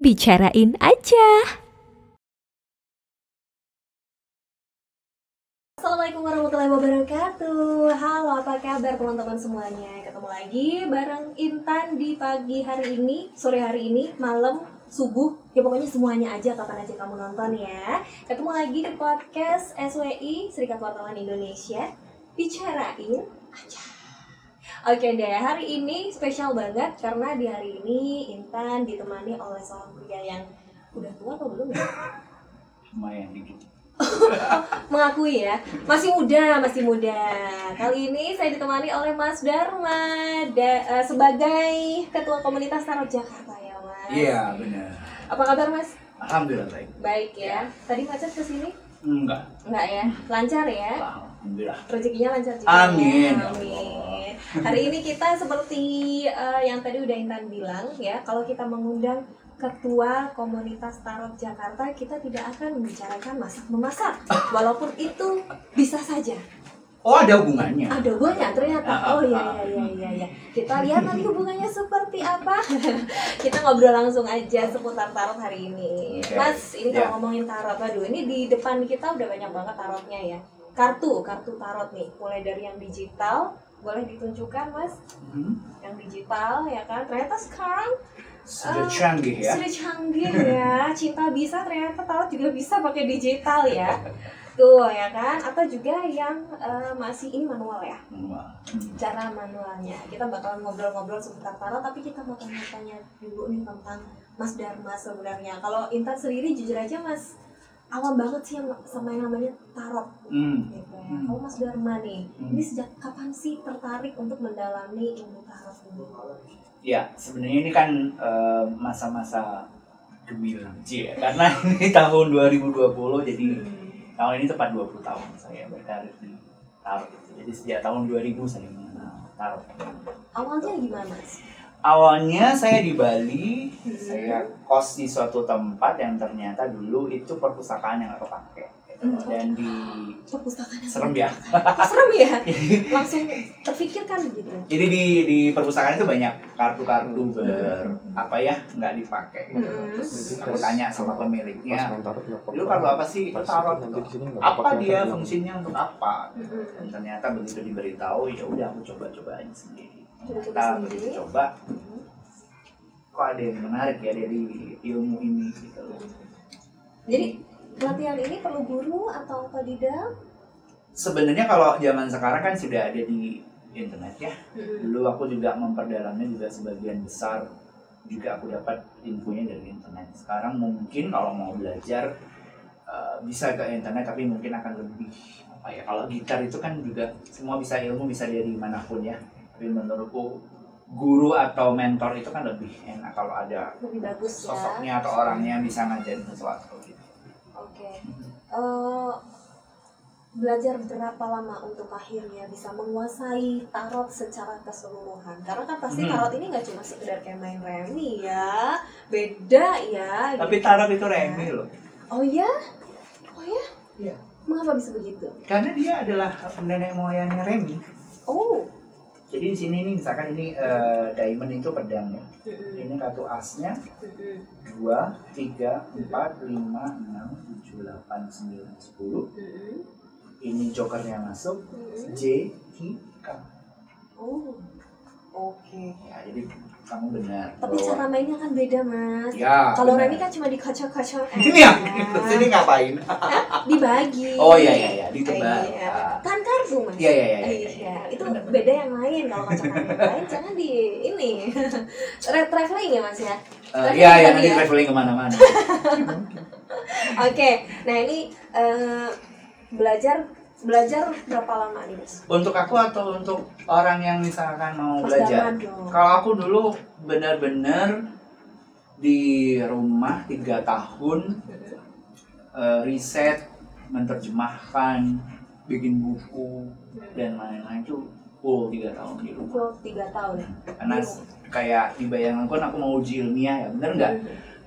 bicarain aja. Assalamualaikum warahmatullahi wabarakatuh. Halo, apa kabar teman-teman semuanya? Ketemu lagi bareng Intan di pagi hari ini, sore hari ini, malam, subuh, ya pokoknya semuanya aja, kapan aja kamu nonton ya. Ketemu lagi di podcast SWI, Serikat Wartawan Indonesia, bicarain aja. Oke deh, hari ini spesial banget karena di hari ini Intan ditemani oleh seorang pria yang udah tua atau belum ya? Lumayan dikit. Mengakui ya, masih muda. Kali ini saya ditemani oleh Mas Dharma sebagai Ketua Komunitas Tarot Jakarta ya Mas. Iya benar. Apa kabar Mas? Alhamdulillah baik. Baik ya. Tadi macet kesini? Enggak Ya, lancar ya? Alhamdulillah. Rezekinya lancar juga. Amin. Ya? Amin. Hari ini kita seperti yang tadi udah Intan bilang ya, kalau kita mengundang Ketua Komunitas Tarot Jakarta, kita tidak akan membicarakan masak-memasak, walaupun itu bisa saja. Oh, ada hubungannya? Ada hubungannya ternyata. Oh iya. Kita lihat nanti hubungannya seperti apa. Kita ngobrol langsung aja seputar tarot hari ini. Okay. Mas, ini kalau ngomongin tarot, aduh ini di depan kita udah banyak banget tarotnya ya. Kartu tarot nih, mulai dari yang digital, boleh ditunjukkan Mas? Yang digital ya kan. Ternyata sekarang sudah canggih ya. Sudah canggih ya. Cinta bisa, ternyata tarot juga bisa pakai digital ya. Tuh ya kan. Atau juga yang masih ini manual ya. Cara manualnya. Kita bakalan ngobrol-ngobrol seputar tarot, tapi kita mau tanya-tanya dulu nih tentang Mas Dharma sebenarnya. Kalau Intan sendiri jujur aja Mas, awam banget sih sama yang namanya tarot. Gitu ya. Kalau Mas Dharma nih, ini sejak kapan sih tertarik untuk mendalami ilmu tarot ini? Ya, sebenarnya ini kan masa-masa gemilang ya. Karena ini tahun 2020, jadi tahun ini tepat 20 tahun saya berkarir di tarot. Jadi sejak tahun 2000 saya mengenal tarot. Awalnya gimana Mas? Awalnya saya di Bali, saya kos di suatu tempat yang ternyata dulu itu perpustakaan yang aku pakai. Dan di perpustakaan yang serem ya. Serem ya? Langsung terfikirkan gitu. Jadi di perpustakaan itu banyak kartu-kartu nggak dipakai. Terus aku tanya sama pemiliknya, dulu kartu apa sih? Tarot. Apa dia fungsinya untuk apa? Dan ternyata begitu diberitahu, ya udah aku coba-coba aja sendiri. Kita begitu coba, kok ada yang menarik ya dari ilmu ini gitu. Jadi pelatihan ini perlu guru atau otodidak? Sebenarnya kalau zaman sekarang kan sudah ada di internet ya. Dulu aku juga memperdalamnya juga sebagian besar juga aku dapat infonya dari internet. Sekarang mungkin kalau mau belajar bisa ke internet, tapi mungkin akan lebih kalau gitar itu kan juga semua bisa, ilmu bisa dari manapun ya. Tapi menurutku guru atau mentor itu kan lebih enak kalau ada lebih bagus sosoknya atau orangnya bisa ngajarin sesuatu gitu. Oke. Belajar berapa lama untuk akhirnya bisa menguasai tarot secara keseluruhan? Karena kan pasti tarot ini nggak cuma sekedar kayak main remi ya, beda ya. Tapi gitu. tarot itu remi loh. Oh ya? Iya. Mengapa bisa begitu? Karena dia adalah nenek moyangnya remi. Oh. Jadi di sini nih misalkan ini diamond itu pedang ya. Ini kartu asnya 2, 3, 4, 5, 6, 7, 8, 9, 10. Ini jokernya masuk J, I, K. Oh. Oke. Ya, jadi kamu benar. Tapi cara mainnya kan beda Mas. Ya, kalau benar. Remi kan cuma dikocok-kocok aja. Ini ya, sini ngapain? Dibagi. Oh iya, ditebak. Kan kartu Mas. Iya. Itu beda yang lain. Kalau kocokan yang lain jangan di ini. Traveling ya Mas ya. Iya, nanti traveling kemana-mana. Oke, nah ini belajar berapa lama nih Mas? Untuk aku atau untuk orang yang misalkan mau Mas belajar? Dharma. Kalau aku dulu benar-benar di rumah 3 tahun riset, menerjemahkan, bikin buku dan lain-lain itu full 3 tahun di rumah. Full 3 tahun. Karena kayak dibayangkan aku mau uji ilmiah ya, bener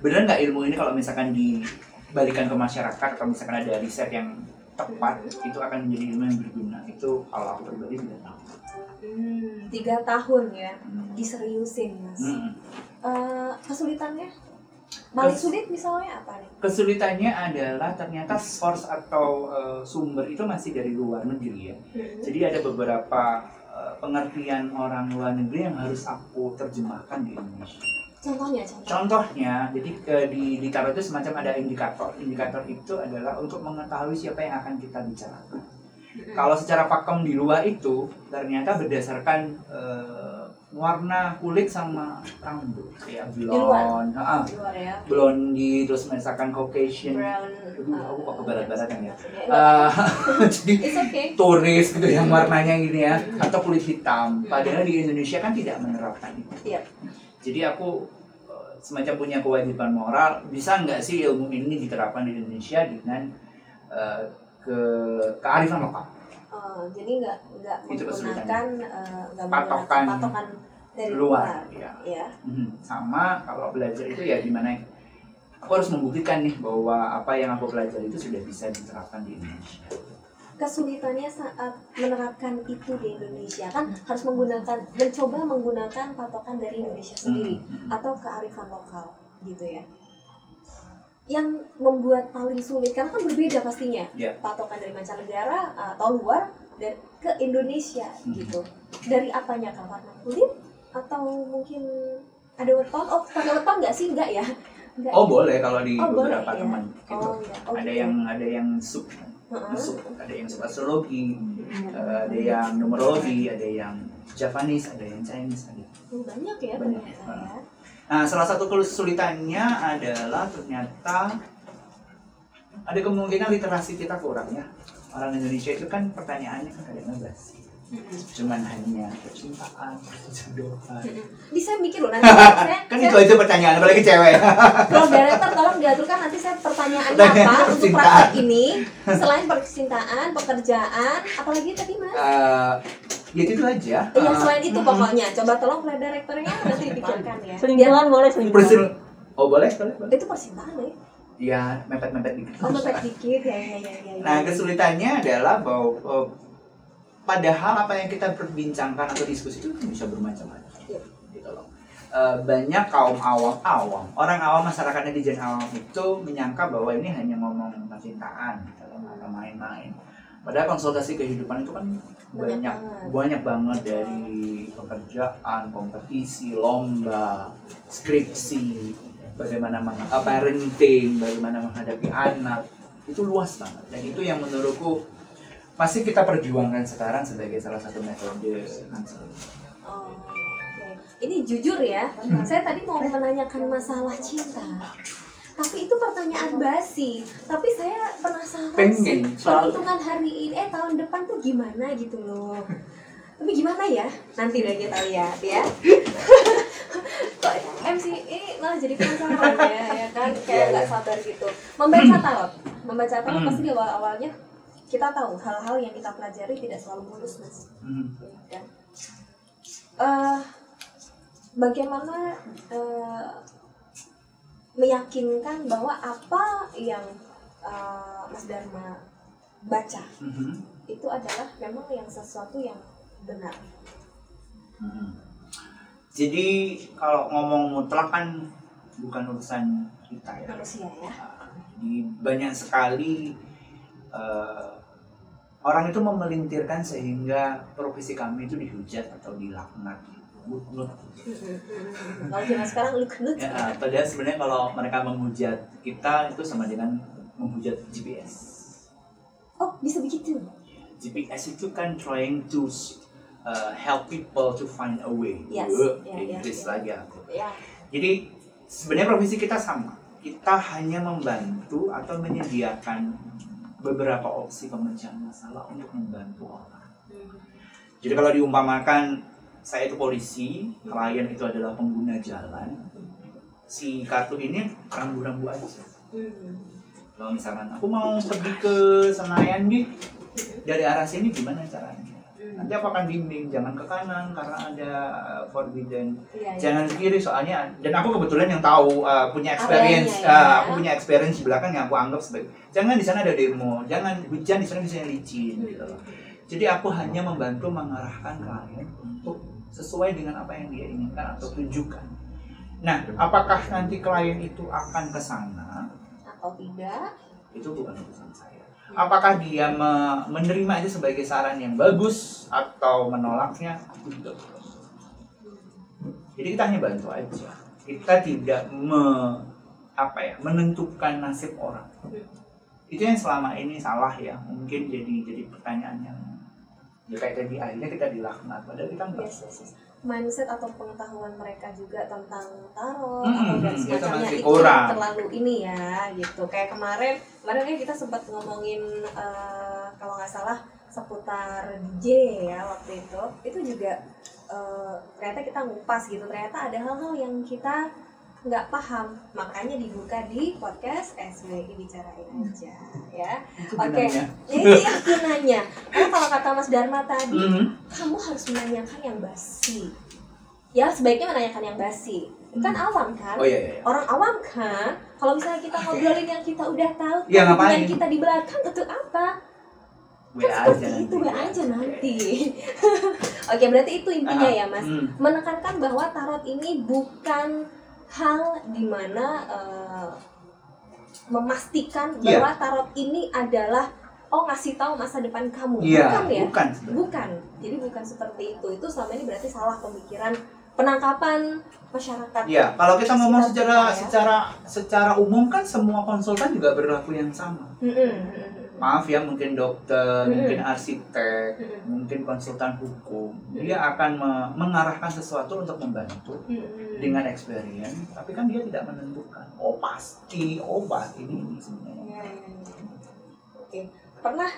nggak ilmu ini kalau misalkan dibalikan ke masyarakat atau misalkan ada riset yang tepat itu akan menjadi ilmu yang berguna. Itu kalau aku pribadi 3 tahun. 3 tahun ya, diseriusin Mas. Kesulitannya? Paling sulit misalnya apa nih? Kesulitannya adalah ternyata source atau sumber itu masih dari luar negeri ya. Jadi ada beberapa pengertian orang luar negeri yang harus aku terjemahkan di Indonesia. Contohnya, jadi di tarot itu semacam ada indikator. Indikator itu adalah untuk mengetahui siapa yang akan kita bicarakan. Kalau secara pakem di luar itu ternyata berdasarkan warna kulit sama rambut, kayak blonde, blondie, terus misalkan Caucasian, aku kok ke barat-baratan ya. Jadi turis gitu yang warnanya gini ya, atau kulit hitam. Padahal di Indonesia kan tidak menerapkan itu. Jadi aku semacam punya kewajiban moral, bisa nggak sih ilmu ini diterapkan di Indonesia dengan kearifan lokal. Jadi nggak menggunakan patokan dari luar. Ya. Sama kalau belajar itu ya gimana? Aku harus membuktikan nih bahwa apa yang aku pelajari itu sudah bisa diterapkan di Indonesia. Kesulitannya saat menerapkan itu di Indonesia kan harus mencoba menggunakan patokan dari Indonesia sendiri atau kearifan lokal gitu ya. Yang membuat paling sulit karena kan berbeda pastinya patokan dari mancanegara atau luar dan ke Indonesia gitu. Dari apanya, Kak? Warna kulit atau mungkin ada weton? Oh, pakai weton nggak sih? Enggak ya? Enggak. Oh, boleh kalau di beberapa boleh, teman ya? gitu. Ada yang sub, ada yang sub astrologi, ada yang numerologi, ada yang Japanese, ada yang Chinese, ada. Banyak ya ternyata ya. Nah, salah satu kesulitannya adalah ternyata ada kemungkinan literasi kita kurang ya. Orang Indonesia itu kan pertanyaannya kan kadang-kadang basi. Cuman hanya percintaan, jodohan. Bisa mikir loh nanti. Kan itu aja pertanyaan, apalagi cewek. Kalau director tolong diaturkan nanti saya pertanyaannya apa untuk praktek ini selain percintaan, pekerjaan, apalagi tadi Mas? Ya itu aja. Ya selain itu pokoknya. Coba tolong direktornya nanti dipikirkan ya. Selingkuhan boleh selingkuhan. Oh boleh. Itu percintaan ya? Ya mepet-mepet dikit. Oh mepet dikit ya. Nah kesulitannya adalah bahwa padahal apa yang kita perbincangkan atau diskusi itu bisa bermacam-macam. Gitu loh. Banyak kaum awam, orang awam masyarakat netizen awam itu menyangka bahwa ini hanya ngomong percintaan, atau main-main. Padahal konsultasi kehidupan itu kan banyak banget dari pekerjaan, kompetisi, lomba, skripsi, bagaimana parenting, bagaimana menghadapi anak, itu luas banget. Dan itu yang menurutku masih kita perjuangkan sekarang sebagai salah satu metode konseling. Ini jujur ya, saya tadi mau menanyakan masalah cinta. Tapi itu pertanyaan basi. Tapi saya penasaran sih peruntungan hari ini, tahun depan tuh gimana gitu loh. Tapi gimana ya? Nanti udah kita lihat ya. Kok MC ini malah jadi penasaran ya kan? Kayak nggak sabar gitu. Membaca tarot pasti di awal-awalnya kita tahu hal-hal yang kita pelajari tidak selalu mulus, Mas. Kan? Bagaimana meyakinkan bahwa apa yang Mas Dharma baca itu adalah memang yang sesuatu yang benar. Jadi kalau ngomong mutlak kan bukan urusan kita ya. Manusia ya. Jadi banyak sekali orang itu memelintirkan sehingga profesi kami itu dihujat atau dilaknat. Kalau zaman sekarang luknut. Ya, padahal sebenarnya kalau mereka menghujat kita itu sama dengan menghujat GPS. Oh, bisa begitu. GPS itu kan trying to help people to find a way. Yes. Inggris lagi aku. Yeah. Jadi sebenarnya profesi kita sama. Kita hanya membantu atau menyediakan beberapa opsi pemecahan masalah untuk membantu orang. Jadi kalau diumpamakan saya itu polisi, klien itu adalah pengguna jalan, si kartu ini rambu-rambu aja. Kalau misalkan aku mau pergi ke Senayan nih, dari arah sini gimana caranya? Nanti aku akan bimbing, jangan ke kanan karena ada forbidden, jangan ke kiri soalnya. Dan aku kebetulan yang tahu punya experience, aku punya experience di belakang yang aku anggap sebagai, jangan di sana ada demo, jangan hujan di sana bisa licin. Gitu loh. Jadi aku hanya membantu mengarahkan klien untuk sesuai dengan apa yang dia inginkan atau tujukan. Nah, apakah nanti klien itu akan ke sana atau tidak? Itu bukan urusan saya. Apakah dia menerima itu sebagai saran yang bagus atau menolaknya? Aku juga belum. Jadi kita hanya bantu aja. Kita tidak menentukan nasib orang. Itu yang selama ini salah ya. Mungkin jadi pertanyaan yang ya kayak tadi akhirnya kita dilaknat. Padahal kita enggak. Yes. Mindset atau pengetahuan mereka juga tentang tarot atau dan semacamnya itu kurang. Terlalu ini ya gitu. Kayak kemarin kan kita sempat ngomongin kalau nggak salah seputar DJ ya waktu itu juga ternyata kita ngupas gitu, ternyata ada hal-hal yang kita nggak paham, makanya dibuka di podcast SWI Bicarain Aja ya. Oke. Ini aku nanya, karena kalau kata Mas Dharma tadi, kamu harus menanyakan yang basi. Ya sebaiknya menanyakan yang basi. Kan awam kan? Oh, iya. Orang awam kan, kalau misalnya kita ngobrolin yang kita udah tahu, ya, yang kita di belakang untuk apa? Itu aja nanti. Oke, berarti itu intinya ya Mas. Menekankan bahwa tarot ini bukan hal dimana memastikan bahwa tarot ini adalah ngasih tahu masa depan kamu. Bukan ya? Bukan. Jadi bukan seperti itu. Itu selama ini berarti salah pemikiran penangkapan masyarakat. Iya, kalau kita ngomong secara umum kan semua konsultan juga berlaku yang sama. Maaf ya, mungkin dokter, mungkin arsitek, mungkin konsultan hukum, dia akan mengarahkan sesuatu untuk membantu dengan experience, tapi kan dia tidak menentukan. Pasti obat ini sebenarnya. Oke, pernah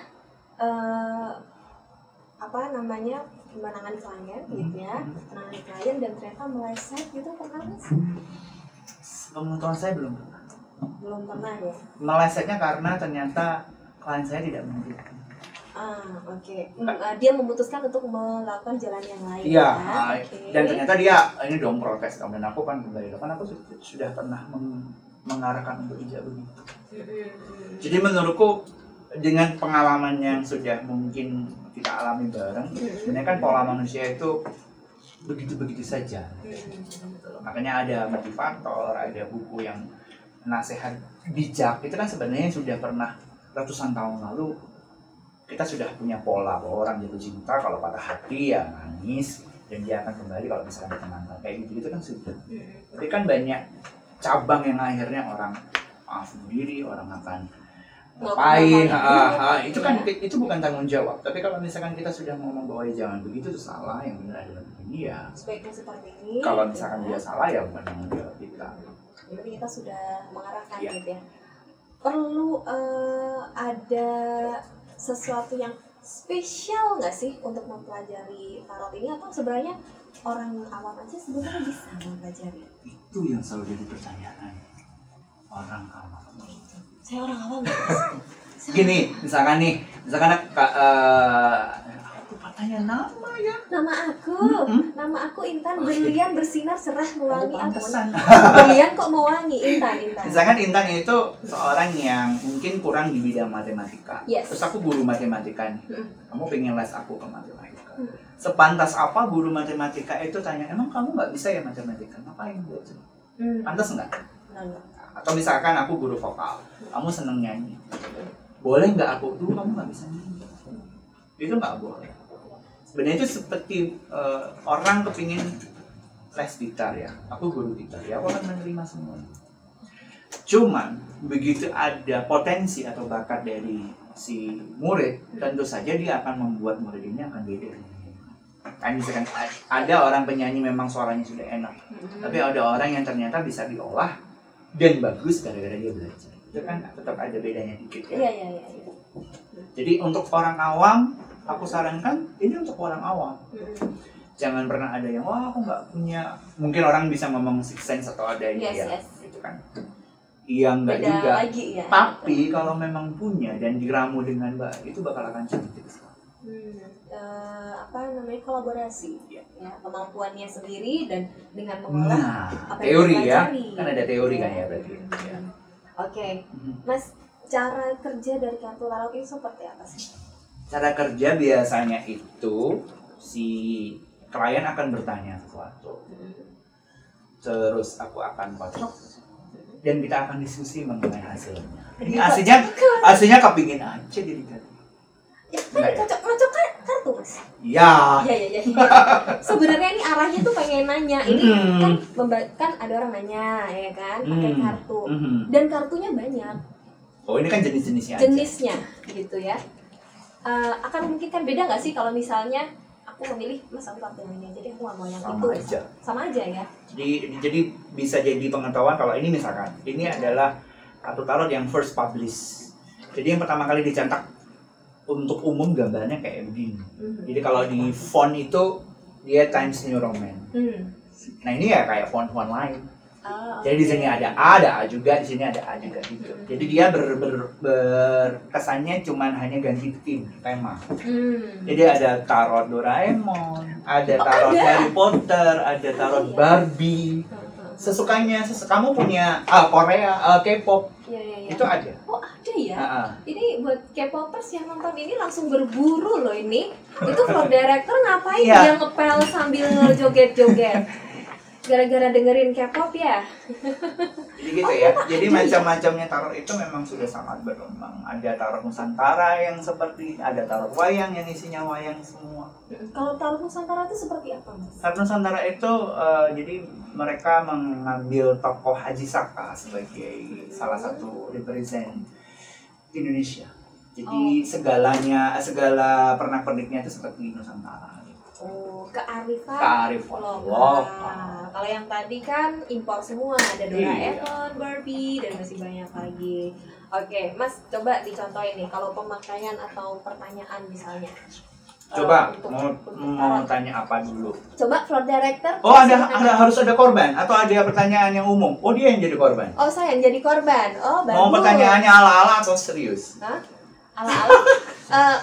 menangani klien gitu ya, menangani klien dan ternyata meleset gitu, pernah nggak sih? Pengetahuan saya belum pernah ya. Melesetnya karena ternyata klien saya tidak mendukung. Dia memutuskan untuk melakukan jalan yang lain. Iya. Dan ternyata dia ini dong protes dan aku kan kembali kan aku sudah pernah mengarahkan untuk tidak begitu. Jadi menurutku dengan pengalaman yang sudah mungkin kita alami bareng, sebenarnya kan pola manusia itu begitu-begitu saja. Makanya ada motivator, ada buku yang nasihat bijak. Itu kan sebenarnya sudah pernah ratusan tahun lalu kita sudah punya pola bahwa orang jatuh cinta kalau patah hati ya nangis dan dia akan kembali kalau misalkan ditenangkan kayak gitu kan sudah. Tapi kan banyak cabang yang akhirnya orang maaf diri, orang akan ngapain, itu kan itu bukan tanggung jawab. Tapi kalau misalkan kita sudah ngomong bahwa jangan begitu itu salah, yang benar adalah begini ya. Sebaiknya seperti ini. Kalau misalkan dia salah ya bukan tanggung jawab kita. Jadi kita sudah mengarahkan gitu ya. Perlu ada sesuatu yang spesial nggak sih untuk mempelajari tarot ini, atau sebenarnya orang awam aja sebenarnya bisa mempelajari? Itu yang selalu jadi pertanyaan orang awam. Saya orang awam. Gini, misalkan aku tanya nama ya. Nama aku Intan, berlian bersinar cerah mewangi. Pantesan. Berlian kok mewangi, Intan. Misalkan Intan itu seorang yang mungkin kurang di bidang matematika. Yes. Terus aku guru matematika nih. Kamu pengen les aku ke matematika. Sepantas apa guru matematika itu tanya, emang kamu nggak bisa ya matematika? Ngapain buat sih? Pantas nggak? Atau misalkan aku guru vokal, kamu seneng nyanyi. Boleh nggak aku dulu kamu nggak bisa nyanyi? Itu nggak boleh. Sebenarnya itu seperti orang kepingin les gitar ya, aku guru gitar ya, aku akan menerima semua. Cuman begitu ada potensi atau bakat dari si murid, tentu saja dia akan membuat murid ini akan beda. Kan misalkan ada orang penyanyi memang suaranya sudah enak, tapi ada orang yang ternyata bisa diolah dan bagus gara-gara dia belajar. Itu kan tetap ada bedanya dikit ya. Iya. Jadi untuk orang awam, aku sarankan ini untuk orang awam. Jangan pernah ada yang aku nggak punya. Mungkin orang bisa ngomong sixth sense atau ada gitu kan. Iya enggak beda juga. Lagi, ya? Tapi kalau memang punya dan diramu dengan baik itu bakal akan cantik sekali. Kolaborasi ya, kemampuannya sendiri dan dengan mengolah teori ya, kan ada teori kan ya berarti. Oke. Mas, cara kerja dari kartu tarot ini seperti apa sih? Cara kerja biasanya itu si klien akan bertanya sesuatu. terus aku akan foto dan kita akan diskusi mengenai hasilnya. Ini Iya, aslinya kepingin aja jadi kartu. Ya, kan cocok kartu mas. Ya. Ya. Sebenarnya ini arahnya tuh pengen nanya. Ini kan ada orang nanya ya kan pakai kartu dan kartunya banyak. Oh ini kan jenisnya. Jenisnya gitu ya. Akan memungkinkan beda nggak sih kalau misalnya aku memilih mas aku pakai ini aja deh, aku nggak mau yang sama itu. aja. Sama aja ya. Jadi bisa jadi pengetahuan kalau ini misalkan ini adalah kartu tarot yang first publish. Jadi yang pertama kali dicetak untuk umum gambarnya kayak begini. Jadi kalau di font itu dia Times New Roman. Nah ini ya kayak font-font lain. Jadi di sini ada A juga, di sini ada A juga gitu. Jadi dia berkesannya cuman hanya ganti tema. Jadi ada tarot Doraemon, ada tarot Harry Potter, ada tarot Barbie. Sesukanya, kamu punya Korea, K-pop. Ya. Itu ada. Oh ada ya. Ini buat K-popers yang nonton ini langsung berburu loh ini. Itu floor director ngapain dia ngepel sambil joget-joget? Gara-gara dengerin K-pop ya. Jadi gitu ya. Jadi macam-macamnya tarot itu memang sudah sangat berkembang. Ada tarot Nusantara yang seperti, ada tarot wayang yang isinya wayang semua. Kalau tarot Nusantara itu seperti apa, Mas? Tarot Nusantara itu jadi mereka mengambil tokoh Haji Saka sebagai salah satu represent Indonesia. Jadi segala pernak-perniknya itu seperti Nusantara. Oh, kearifan lokal. Kalau yang tadi kan impor semua, ada Doraemon, Barbie, dan masih banyak lagi. Oke, Mas, coba dicontohin nih kalau pemakaian atau pertanyaan misalnya. Coba mau tanya apa dulu? Coba floor director. Oh, harus ada korban atau ada pertanyaan yang umum? Oh, dia yang jadi korban. Oh, saya yang jadi korban. Oh, bagus. Mau pertanyaannya ala-ala atau serius? Hah? Ala-ala.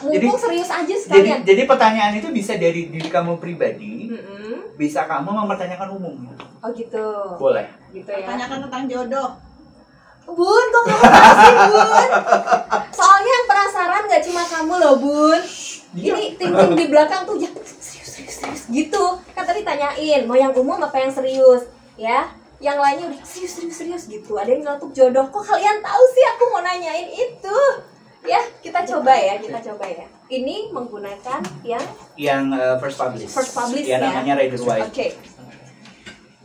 Mumpung serius aja sekalian. Jadi pertanyaan itu bisa dari diri kamu pribadi, bisa kamu mempertanyakan umum. Oh gitu. Boleh. Gitu ya. Tanyakan tentang jodoh. Bun, kok kamu kasih Bun? Soalnya yang penasaran nggak cuma kamu loh Bun. Ini tim-tim di belakang tuh ya serius gitu. Kan tadi tanyain mau yang umum apa yang serius, ya? Yang lainnya udah serius gitu. Ada yang nyeletuk jodoh. Kok kalian tahu sih aku mau nanyain itu? Ya, kita coba ya. Ini menggunakan yang first publish. First publish ya. Namanya Rider White. Oke.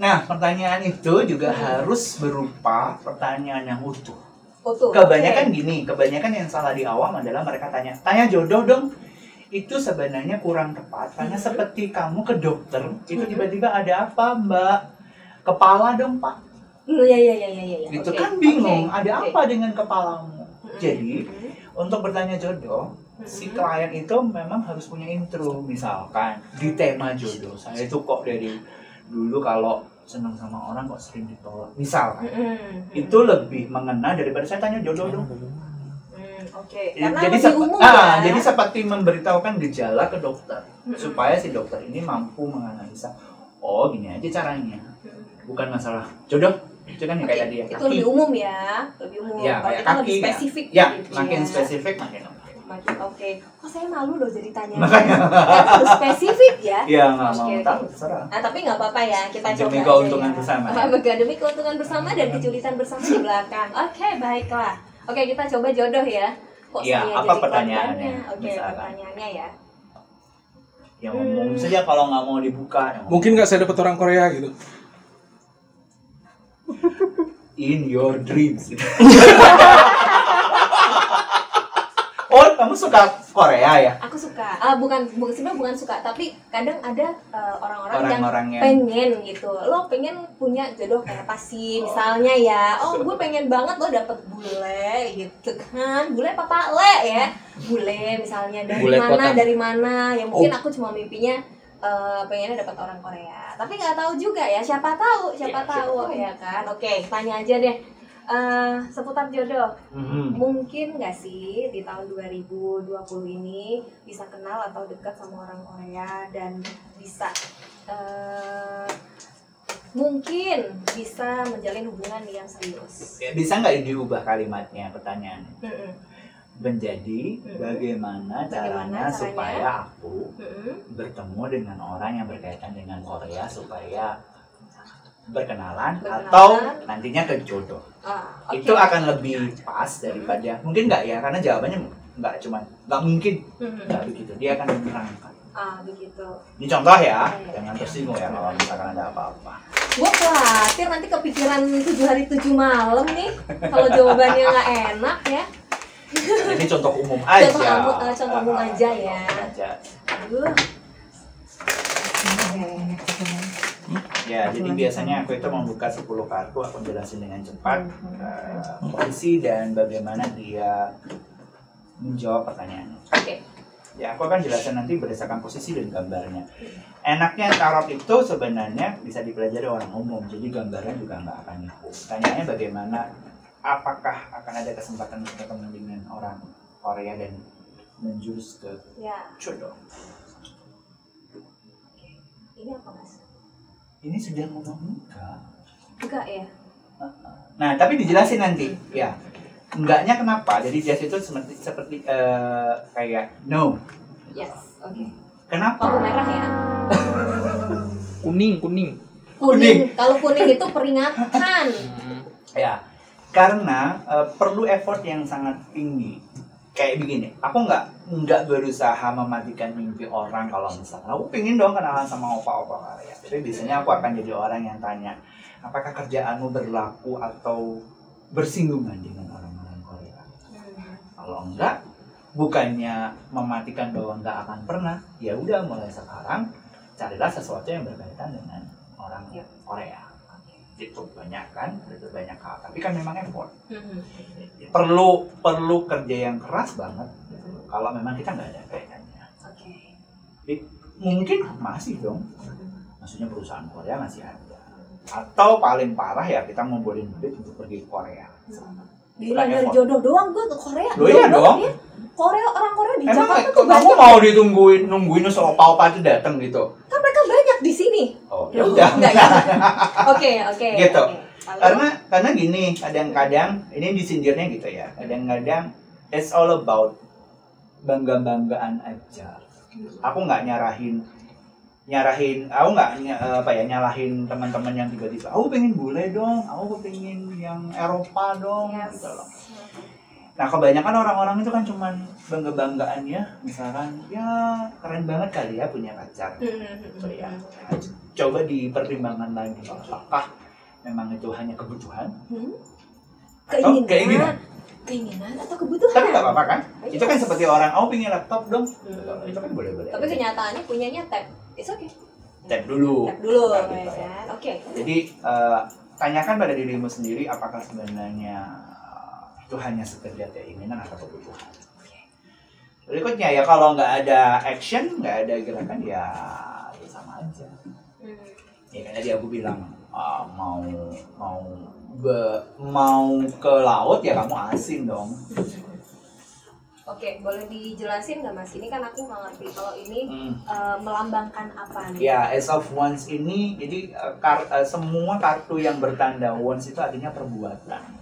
Nah, pertanyaan itu juga harus berupa pertanyaan yang utuh. Kebanyakan yang salah di awam adalah mereka tanya jodoh dong. Itu sebenarnya kurang tepat karena seperti kamu ke dokter, itu tiba-tiba ada apa, Mbak? Kepala dong, Pak. Iya. Gitu kan bingung, ada apa dengan kepalamu? Jadi, untuk bertanya jodoh, si klien itu memang harus punya intro. Misalkan, di tema jodoh, saya itu kok dari dulu kalau senang sama orang kok sering ditolak. Misalkan, itu lebih mengena daripada saya tanya jodoh dong. Jadi seperti memberitahukan gejala ke dokter, supaya si dokter ini mampu menganalisa. Oh, gini aja caranya. Bukan masalah jodoh. Itu kan kayak tadi ya, itu lebih umum ya, ya, kalau kita kaki, lebih spesifik ya, gitu makin ya. spesifik makin oke. Kok saya malu loh jadi tanya makanya harus spesifik ya. Iya, nggak mau tahu, terserah. Nah, tapi nggak apa-apa ya, kita coba demi keuntungan bersama. Demi keuntungan bersama dan kejulitan bersama di belakang. Oke, baiklah. Oke, kita coba jodoh ya. Kok ya, saya apa jadi pertanyaannya? Oke, pertanyaannya ya. Ya ngomong saja kalau nggak mau dibuka. Mungkin nggak saya dapat orang Korea gitu. In your dreams. Oh, kamu suka Korea ya? Aku suka. Sebenarnya bukan suka, tapi kadang ada orang-orang yang pengen gitu. Lo pengen punya jodoh kayak apa sih? Misalnya ya, gue pengen banget lo dapet bule gitu kan. Bule apa le ya? Bule misalnya dari mana? Ya mungkin aku cuma mimpinya pengennya dapat orang Korea. Tapi nggak tahu juga ya. Siapa tahu ya kan? Oke, tanya aja deh. Seputar jodoh, mungkin nggak sih di tahun 2020 ini bisa kenal atau dekat sama orang Korea dan bisa mungkin bisa menjalin hubungan yang serius? Bisa nggak diubah kalimatnya pertanyaan? Menjadi bagaimana caranya supaya aku bertemu dengan orang yang berkaitan dengan Korea supaya berkenalan, Berkenalan. atau nantinya ke jodoh. Oke. Itu akan lebih pas daripada mungkin nggak ya, karena jawabannya nggak mungkin nggak begitu, dia akan menerangkan. Begitu. Ini contoh ya, Iya. jangan tersinggung ya kalau misalkan ada apa-apa. Gue khawatir nanti kepikiran 7 hari 7 malam nih kalau jawabannya nggak enak ya. Ini contoh umum aja. Contoh umum aja ya. Contoh umum aja. Aduh. Ya, jadi biasanya aku itu membuka 10 kartu, aku jelasin dengan cepat posisi dan bagaimana dia menjawab pertanyaannya. Oke. Ya, aku akan jelaskan nanti berdasarkan posisi dan gambarnya. Enaknya tarot itu sebenarnya bisa dipelajari orang umum, jadi gambarnya juga nggak akan nipu. Tanyaannya bagaimana, apakah akan ada kesempatan untuk ketemu dengan orang Korea dan menjurus ke jodoh. Ini apa mas? Ini sudah mau membuka. Buka ya? Nah, tapi dijelasin nanti. Ya, enggaknya kenapa? Jadi jas itu seperti kayak no. Yes. Oke. Kenapa? Lampu merah ya? Kuning. Kuning. Kalau kuning itu peringatan. Ya, karena perlu effort yang sangat tinggi. Kayak begini, aku nggak berusaha mematikan mimpi orang kalau misalkan aku pengen dong kenalan sama opa-opa Korea. Tapi biasanya aku akan jadi orang yang tanya, apakah kerjaanmu berlaku atau bersinggungan dengan orang-orang Korea? Kalau enggak, bukannya mematikan bahwa nggak akan pernah, ya udah mulai sekarang carilah sesuatu yang berkaitan dengan orang Korea. Itu banyak kan, itu banyak hal. Tapi kan memang effort. Perlu kerja yang keras banget. Kalau memang kita nggak ada kaitannya. Mungkin masih dong. Maksudnya perusahaan Korea masih ada. Atau paling parah ya kita ngumpulin duit untuk pergi ke Korea. Gila, dari jodoh doang gue ke Korea. Loh iya dong. Ya? Orang Korea di Emang Jakarta tuh kamu banyak. mau nungguin opa-opa itu datang gitu? Kan mereka banyak di sini. Oh, ya udah. Enggak ya. Oke. Gitu. Lalu? Karena gini, kadang-kadang ini disindirnya gitu ya. Kadang-kadang it's all about bangga-banggaan aja. Aku nggak nyalahin, aku nggak nyalahin teman-teman yang tiba-tiba, aku pengen bule dong, aku pengen yang Eropa dong, gitu loh. Nah, kebanyakan orang-orang itu kan cuman bangga-banggaannya, misalkan ya keren banget kali ya punya pacar. So, ya, coba dipertimbangkan lagi, apakah memang itu hanya kebutuhan? Keinginan atau kebutuhan? Tapi nggak apa-apa kan? Itu kan seperti orang, pengen laptop dong. Itu kan boleh-boleh. Tapi kenyataannya punyanya tab, it's okay. Tab dulu. Nah, gitu. ya kan? Oke. Jadi tanyakan pada dirimu sendiri apakah sebenarnya itu hanya sekedar keinginan atau kebutuhan. Berikutnya ya, kalau nggak ada action, nggak ada gerakan, ya sama aja. Ya kan tadi aku bilang mau ke laut ya kamu asin dong. Oke, boleh dijelasin nggak mas? Ini kan aku nggak ngerti kalau ini melambangkan apa nih? Ya, Ace of Wands ini jadi semua kartu yang bertanda Wands itu artinya perbuatan.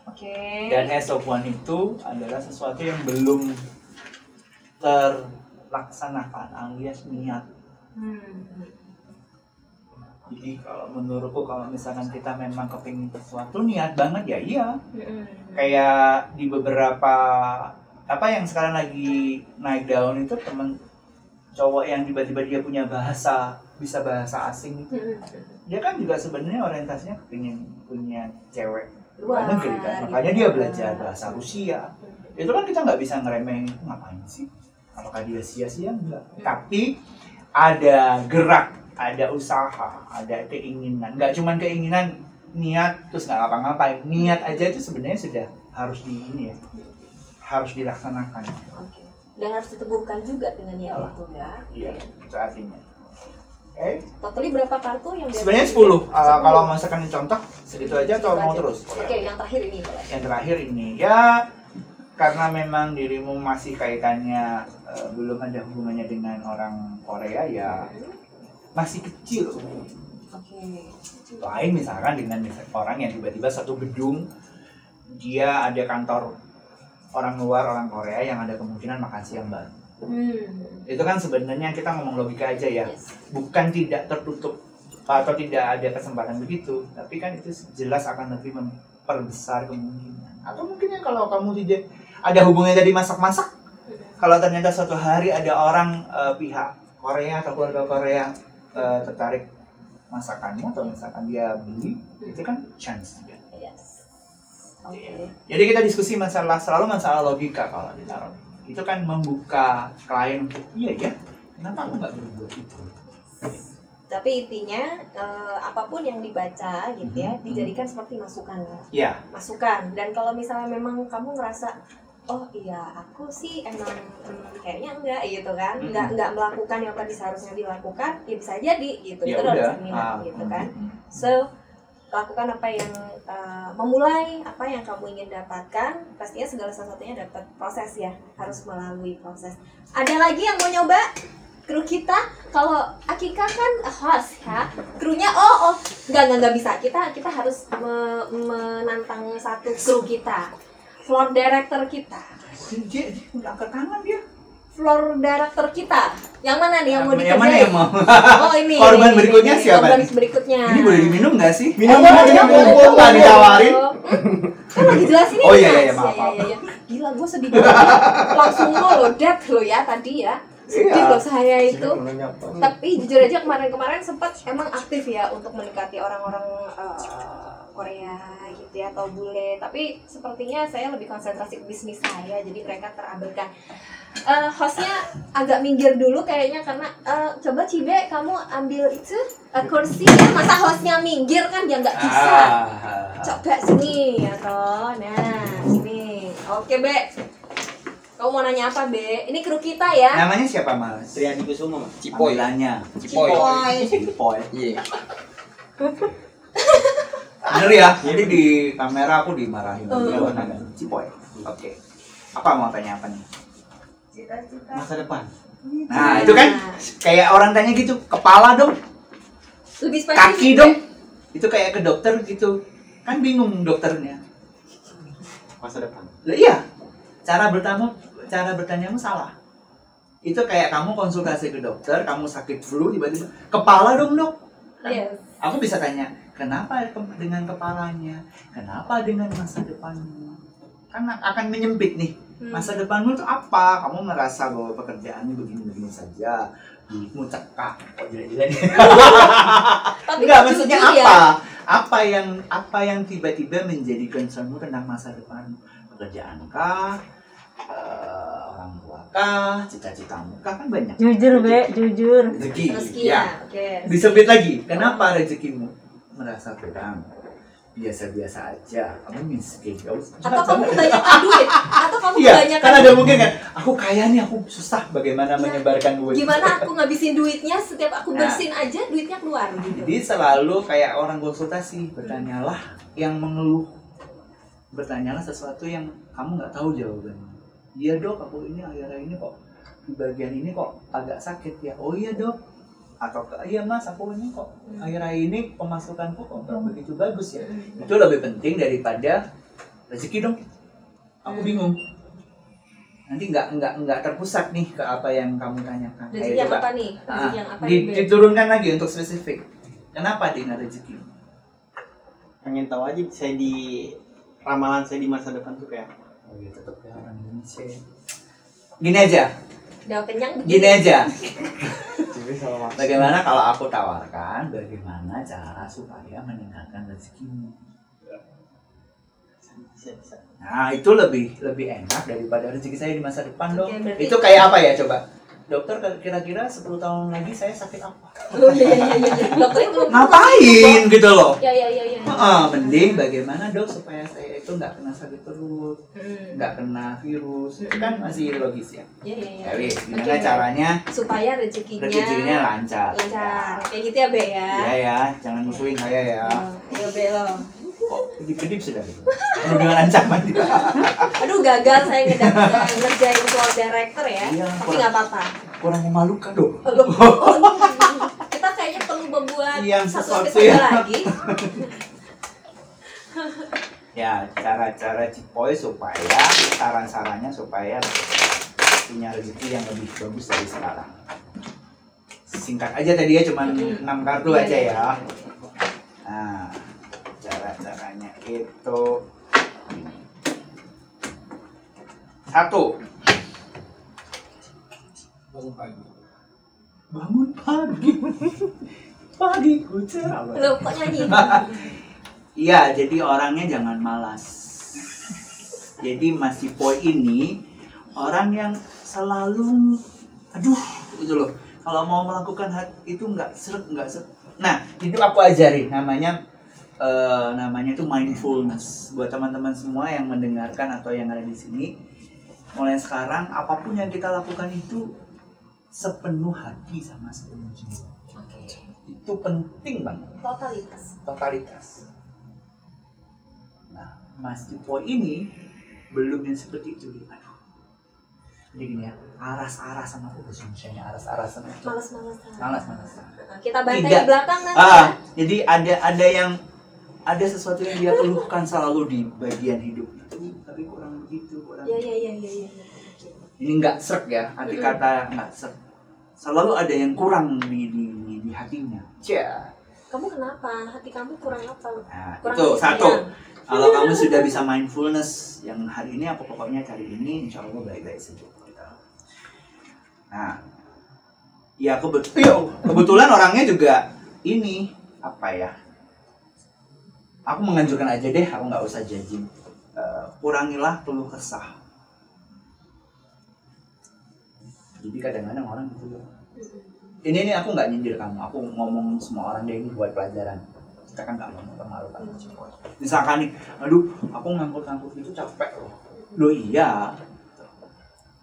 Oke. Dan Ace of Wands itu adalah sesuatu yang belum terlaksanakan alias niat. Jadi kalau menurutku kalau misalkan kita memang kepingin sesuatu niat banget ya iya. Kayak di beberapa apa yang sekarang lagi naik daun itu temen cowok yang tiba-tiba dia bisa bahasa asing itu. Dia kan juga sebenarnya orientasinya kepingin punya cewek luar negeri kan. Makanya dia belajar bahasa Rusia. Itu kan kita nggak bisa ngeremehin ngapain sih? Apakah dia sia-sia? Enggak. Tapi ada gerak, ada usaha, ada keinginan. Nggak cuma keinginan, niat terus nggak ngapa-ngapain. Niat aja itu sebenarnya sudah harus harus dilaksanakan. Oke. Dan harus diteguhkan juga dengan niat itu ya. Iya, itu artinya. Oke. Totally berapa kartu yang Sebenarnya 10. Kalau misalkan contoh segitu aja atau mau terus? Oke, yang terakhir ini boleh. Yang terakhir ini ya karena memang dirimu masih kaitannya belum ada hubungannya dengan orang Korea ya masih kecil. Oke. Lain misalkan dengan orang yang tiba-tiba satu gedung dia ada kantor orang luar, orang Korea yang ada kemungkinan makan siang bareng. Itu kan sebenarnya kita ngomong logika aja ya, bukan tidak tertutup atau tidak ada kesempatan begitu, tapi kan itu jelas akan lebih memperbesar kemungkinan. Atau mungkin kalau kamu tidak ada hubungannya tadi masak-masak, kalau ternyata suatu hari ada orang pihak Korea atau keluarga Korea tertarik masakannya atau misalkan dia beli, itu kan chance juga. Yes. Oke. Jadi kita diskusi selalu masalah logika kalau ditaruh. Itu kan membuka klien untuk iya ya, kenapa aku nggak berbuat itu? Tapi intinya apapun yang dibaca gitu ya dijadikan seperti masukan. Iya. Masukan. Dan kalau misalnya memang kamu ngerasa oh iya aku sih emang kayaknya enggak gitu kan, enggak melakukan yang tadi seharusnya dilakukan, ya bisa jadi gitu. Ya itu udah. dalam minat gitu kan. So lakukan apa yang memulai apa yang kamu ingin dapatkan, pastinya segala sesuatunya dapat proses ya, harus melalui proses. Ada lagi yang mau nyoba? Kru kita, kalau Akika kan host ya, krunya nggak bisa, kita harus menantang satu kru kita, floor director kita. Dia udah angkat tangan dia. Floor director kita, yang mana nih yang mau Yang mana yang mau? Oh ini. Korban berikutnya siapa Korban nih? berikutnya. Ini boleh diminum nggak sih? Minum, Kok nggak ditawarin? Kan lagi jelasin ini. Oh iya, maaf. Iya. Gila, gue sedih banget. Langsung lo dead lo ya tadi ya. Sedih loh saya itu. Tapi jujur aja kemarin sempat emang aktif ya untuk mendekati orang-orang Korea gitu ya atau bule. Tapi sepertinya saya lebih konsentrasi ke bisnis saya, jadi mereka terabaikan. Hostnya agak minggir dulu kayaknya karena coba Cibe kamu ambil itu kursi ya, masa hostnya minggir kan dia nggak bisa. Coba sini ya toh, nah sini. Oke Be, kamu mau nanya apa Be? Ini kru kita ya. Namanya siapa Mas? Triadi Kusuma, Mas. Cipoy. Panggilannya. Cipoy. Iya. Bener ya, jadi di kamera aku dimarahin Cipoy. Oke. Apa mau tanya apa nih? Cita-cita Masa depan. Nah, itu kan kayak orang tanya gitu, kepala dong, lebih spesifik. kaki dong. Itu kayak ke dokter gitu. Kan bingung dokternya. Masa depan. Lah iya. Cara bertanyamu salah. Itu kayak kamu konsultasi ke dokter, kamu sakit flu tiba-tiba, kepala dong dok. Yes. Aku bisa tanya, kenapa dengan kepalanya? Kenapa dengan masa depanmu? Kan akan menyempit nih. Masa depanmu itu apa? Kamu merasa bahwa pekerjaanmu begini-begini saja, duitmu cekak, kok jelek-jelek. Tapi Enggak, maksudnya jujur apa? ya. Apa yang tiba-tiba menjadi concernmu tentang masa depanmu? Pekerjaankah? Orang tuakah? Cita-citamu kah? Kan banyak. Jujur Be, jujur. Rezeki. Ya. Oke. Disebut lagi, kenapa rezekimu merasa kurang? Biasa-biasa aja, kamu miskin. Atau kamu kebanyakan duit? Atau kamu Iya, kebanyakan kan ada mungkin kan, aku kaya nih, aku susah bagaimana menyebarkan duit. Gimana aku ngabisin duitnya, setiap aku Nah. bersin aja duitnya keluar gitu. Jadi selalu kayak orang konsultasi, bertanyalah yang mengeluh. Bertanyalah sesuatu yang kamu nggak tahu jawabannya. Iya dok, aku ini akhir-akhir ini kok di bagian ini kok agak sakit ya. Oh iya dok. Atau iya mas, aku ini kok akhir-akhir ini pemasukanku kok nggak begitu bagus ya. Itu lebih penting daripada rezeki dong. Aku bingung. Nanti nggak terpusat nih ke apa yang kamu tanyakan. Rezeki yang apa nih? Rezeki yang apa nih? Be? Diturunkan lagi untuk spesifik. Kenapa dengan rezeki? Pengen tahu aja saya di ramalan saya di masa depan tuh kayak. Oh iya, tetap ya orang Indonesia. Gini aja. Udah kenyang Gini aja. Jadi sama Mas. Bagaimana kalau aku tawarkan bagaimana cara supaya meningkatkan rezekimu? Bisa. Nah, itu lebih enak daripada rezeki saya di masa depan dong. Oke, berarti- Itu kayak apa ya coba? Dokter kira-kira 10 tahun lagi saya sakit apa? Oh iya. Dokternya belum Ngapain gitu loh? Ya. Mending bagaimana dok supaya saya itu nggak kena sakit perut, nggak kena virus. Itu kan masih logis ya. Iya. Jadi gimana Oke. caranya Supaya rezekinya lancar. Kayak gitu ya Be ya. Iya ya, jangan musuhin saya ya. Ya Be lo. Kok kedip-kedip sudah gitu. Penuh dengan ancaman dia. Aduh gagal saya ngerjain floor director ya. Iya, Tapi kurang- nggak apa-apa. Kurang memalukan dong. Kita kayaknya perlu membuat Yang satu sesuatu episode yang- lagi. Ya, cara-cara Cipoy supaya saran-sarannya supaya punya rezeki yang lebih bagus dari sekarang. singkat aja tadi ya, cuman 6 kartu Iya, aja iya. ya. Nah, caranya itu satu, Bangun pagi. bangun pagi. Pagiku cerah. Loh, kok nyanyi? Iya, jadi orangnya jangan malas. Jadi masih poin ini orang yang selalu, aduh, gitu loh. Kalau mau melakukan hal itu nggak seret. Nah, itu aku ajarin namanya itu mindfulness. Buat teman-teman semua yang mendengarkan atau yang ada di sini, mulai sekarang apapun yang kita lakukan itu sepenuh hati sama sepenuh jiwa. Itu penting banget. Totalitas. Nah, Mas Dipo ini belum yang seperti itu. Aduh. Jadi gini ya, aras-aras sama aku misalnya aras-aras sama itu. Malas-malasan. Kita bantai Tidak. di belakang nanti ya. Jadi ada sesuatu yang dia keluhkan selalu di bagian hidup itu, tapi kurang begitu, kurang. Iya. Ini nggak serk ya, arti kata nggak serk. Selalu ada yang kurang di hatinya. Kamu kenapa? Hati kamu kurang apa? Nah, Kurang itu sayang. satu. Kalau kamu sudah bisa mindfulness, yang hari ini apa pokoknya cari ini, insya Allah baik-baik saja. Nah, ya kebetulan orangnya juga ini apa ya? Aku menganjurkan aja deh, aku nggak usah judging. Kurangilah keluh kesah. Jadi kadang-kadang orang gitu. Ini aku nggak nyindir kamu, aku ngomong semua orang deh, ini buat pelajaran. Kita kan nggak mau mempermalukan. Misalkan nih, aduh, aku ngangkut-ngangkut itu capek loh. Loh iya.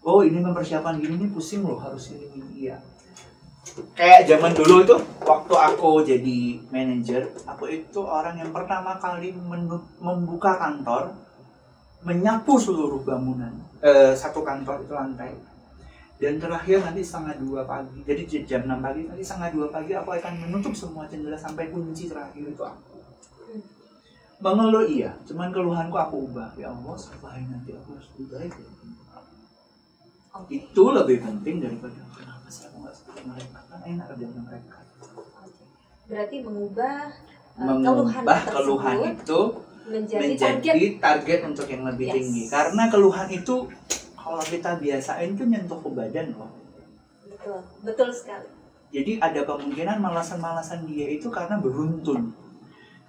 Oh ini mempersiapkan gini nih pusing loh, harus ini iya. Kayak zaman dulu itu, waktu aku jadi manajer, aku itu orang yang pertama kali membuka kantor, menyapu seluruh bangunan, satu kantor itu lantai. Dan terakhir nanti 1:30 pagi, jadi jam 6 pagi, nanti 1:30 pagi aku akan menutup semua jendela sampai kunci terakhir itu aku. Mengeluh iya, cuman keluhanku aku ubah. Ya Allah, supaya nanti aku harus lebih baik. Itu lebih penting daripada kenapa sih aku nggak seperti mereka, kan enak kerja dengan mereka. Berarti mengubah keluhan itu menjadi target untuk yang lebih tinggi. Karena keluhan itu kalau kita biasain tuh nyentuh ke badan loh. Betul sekali. Jadi ada kemungkinan malasan-malasan dia itu karena beruntun.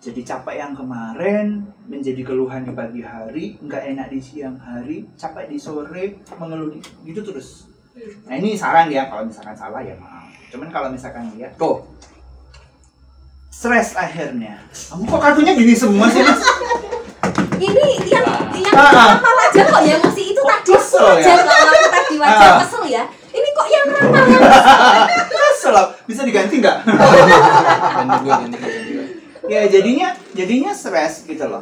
Jadi capek yang kemarin menjadi keluhan di pagi hari, nggak enak di siang hari, capek di sore, mengeluh gitu terus. Nah ini saran ya, kalau misalkan salah ya maaf. Cuman kalau misalkan lihat, tuh stres akhirnya. Kamu kok kartunya gini semua sih Mas? Ini yang ramal aja kok yang ngasih itu tadi wajah kalau aku tadi wajah kesel ya. Ini kok yang ramal yang kesel. Bisa diganti nggak? Ganti gue. Ya jadinya stres gitu loh.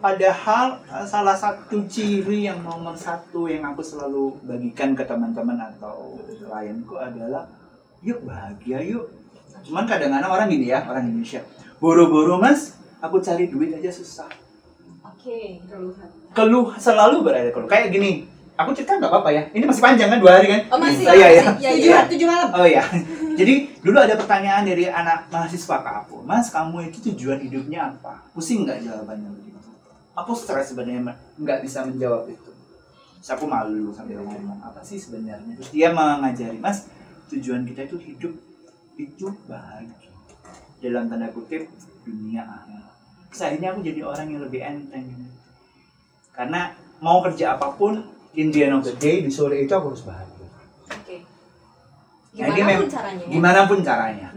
Padahal salah satu ciri yang nomor 1 yang aku selalu bagikan ke teman-teman atau klienku adalah yuk bahagia yuk. Cuman kadang-kadang orang gini ya, orang Indonesia, boro-boro Mas, aku cari duit aja susah. Oke, Keluh selalu berada keluh. Kayak gini, aku cerita nggak apa-apa ya. Ini masih panjang kan 2 hari kan? Oh masih. Iya. 7 malam. Oh iya. Jadi dulu ada pertanyaan dari anak mahasiswa ke aku, Mas, kamu itu tujuan hidupnya apa? Pusing nggak jawabannya begitu? Aku stres sebenarnya nggak bisa menjawab itu. Terus aku malu sambil ngomong apa sih sebenarnya? Terus dia mengajari, Mas, tujuan kita itu hidup itu bahagia. Dalam tanda kutip dunia akhirat. Akhirnya aku jadi orang yang lebih enteng. Karena mau kerja apapun, in the end of the day di sore itu aku harus bahagia. Oke. Gimana pun caranya.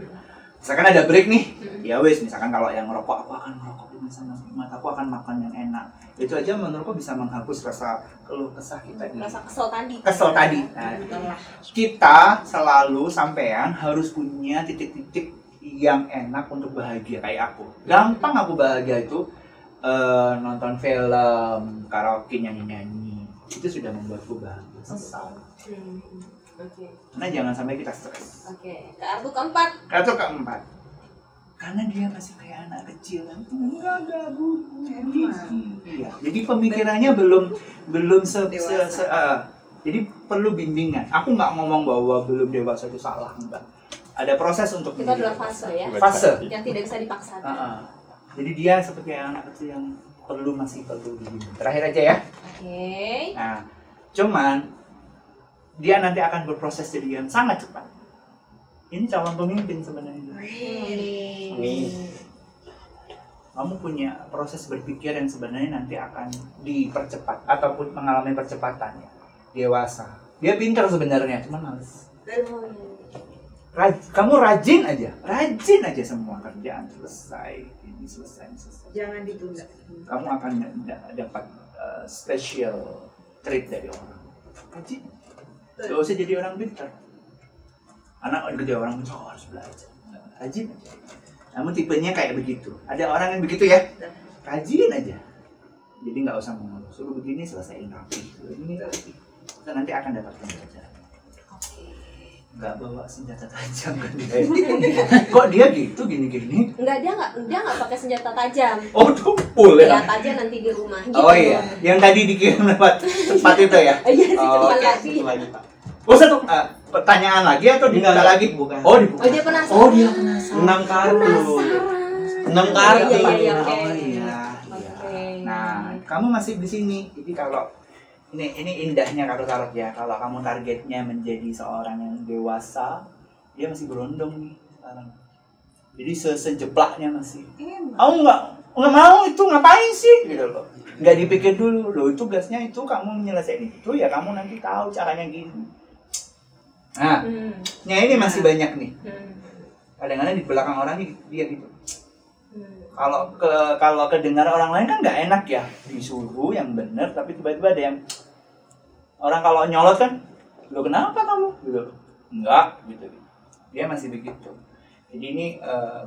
Misalkan ada break nih, ya wes. Misalkan kalau yang ngerokok, aku akan ngerokok dengan sangat nikmat. Aku akan makan yang enak. Itu aja menurutku bisa menghapus rasa keluh kesah kita. Rasa kesel tadi. Nah, kita selalu sampean harus punya titik-titik yang enak untuk bahagia kayak aku. Gampang aku bahagia itu nonton film, karaoke, nyanyi-nyanyi. Itu sudah membuatku bahagia. Oke. Karena jangan sampai kita stres. Oke. Kartu keempat. Karena dia masih kayak anak kecil kan. Enggak Bu. Iya. Jadi pemikirannya belum jadi perlu bimbingan. Aku nggak ngomong bahwa belum dewasa itu salah, enggak. ada proses untuk Itu adalah fase ya, fase. yang tidak bisa dipaksakan. Jadi dia seperti anak kecil yang masih perlu begini. Terakhir aja ya. Oke. Nah, cuman dia nanti akan berproses jadi yang sangat cepat. Ini calon pemimpin sebenarnya. Amin. Kamu punya proses berpikir yang sebenarnya nanti akan dipercepat ataupun mengalami percepatan ya. Dewasa. Dia pintar sebenarnya, cuman males. Kamu rajin aja semua kerjaan selesai, ini selesai. Jangan ditunda. Kamu akan dapat special treat dari orang. Rajin. Gak usah jadi orang pintar. Anak jadi orang pintar harus belajar. Rajin aja. Namun tipenya kayak begitu. Ada orang yang begitu ya. Rajin aja. Jadi nggak usah mengurus. Suruh begini selesaiin rapi. Ini rapi. Kita nanti akan dapatkan pelajaran. Nggak bawa senjata tajam kan dia. Kok dia gitu gini-gini? Enggak, dia nggak pakai senjata tajam. Oh, tumpul ya. Lihat aja nanti di rumah gitu. Oh iya, yang tadi dikirim lewat cepat itu ya. Iya sih, Oh, cepat oke. lagi. Itu lagi, Pak. Oh, satu pertanyaan lagi atau dibuka Enggak, lagi? bukan. Oh, dibuka. Oh, dia penasaran. Oh, dia penasaran. 6 kartu. Penasaran. 6 kartu. Iya, iya, iya, Oh, oke. iya. Oke. Nah, kamu masih di sini. Jadi kalau ini indahnya kartu tarot ya. Kalau kamu targetnya menjadi seorang yang dewasa, dia masih berondong nih sekarang. Jadi sejeplaknya masih. Kamu nggak mau itu ngapain sih gitu loh. Nggak dipikir dulu loh, itu tugasnya itu kamu menyelesaikan itu ya kamu nanti tahu caranya gini. Nah, ini masih banyak nih. Kadang-kadang di belakang orang dia gitu. Kalau kedengar orang lain kan nggak enak ya, disuruh yang benar tapi tiba-tiba ada yang orang kalau nyolot kan, lo kenapa kamu gitu, enggak gitu. Dia masih begitu. Jadi ini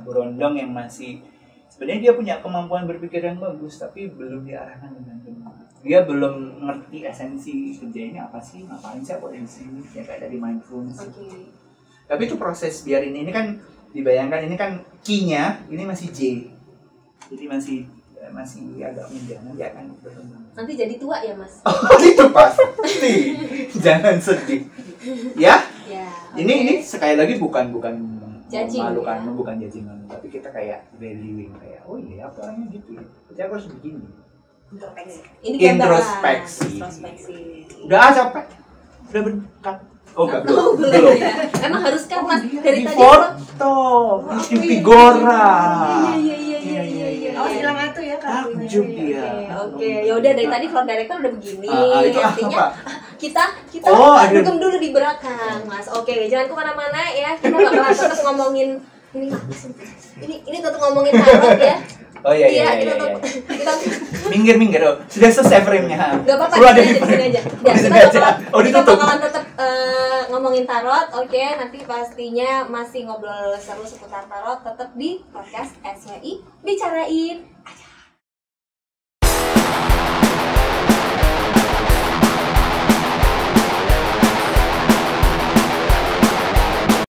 berondong yang masih sebenarnya dia punya kemampuan berpikir yang bagus tapi belum diarahkan dengan benar. Dia belum ngerti esensi kerja ini apa sih, ngapain sih aku ada di sini, ya kayak dari mindfulness. Oke. Tapi itu proses biarin ini kan dibayangkan ini kan key-nya ini masih J. Jadi masih agak muda, nanti akan berkembang. Nanti jadi tua ya, Mas? Oh, itu pasti. Jangan sedih. Ya? Ya. Ini sekali lagi bukan Judging, memalukan, ya? bukan judging, tapi kita kayak valuing kayak oh iya aku orangnya gitu ya. Jadi aku harus begini. Introspeksi. Ini gambaran. Introspeksi. Udah capek. Udah berkat. Oh, enggak belum. Oh, belum ya. Emang harus kan, Mas? Dari Di tadi foto. Impigora. Iya. Awas hilang atuh ya kartunya. Takjub dia. Oke, ya udah dari tadi floor director udah begini. Itu Artinya apa? kita Oh, ada. dukung dulu di belakang, Mas. Oke, jangan kemana-mana ya. Kita bakalan tetap ngomongin ini apa sih? Ini tetap ngomongin tarot ya. Oh iya. Kita Minggir. Oh. Sudah selesai frame-nya. nggak apa-apa, Lu ada di sini aja. Ya, Oh, kita ditutup. bakalan tetap ngomongin tarot, oke. Nanti pastinya masih ngobrol seru seputar tarot, tetap di podcast SWI Bicarain.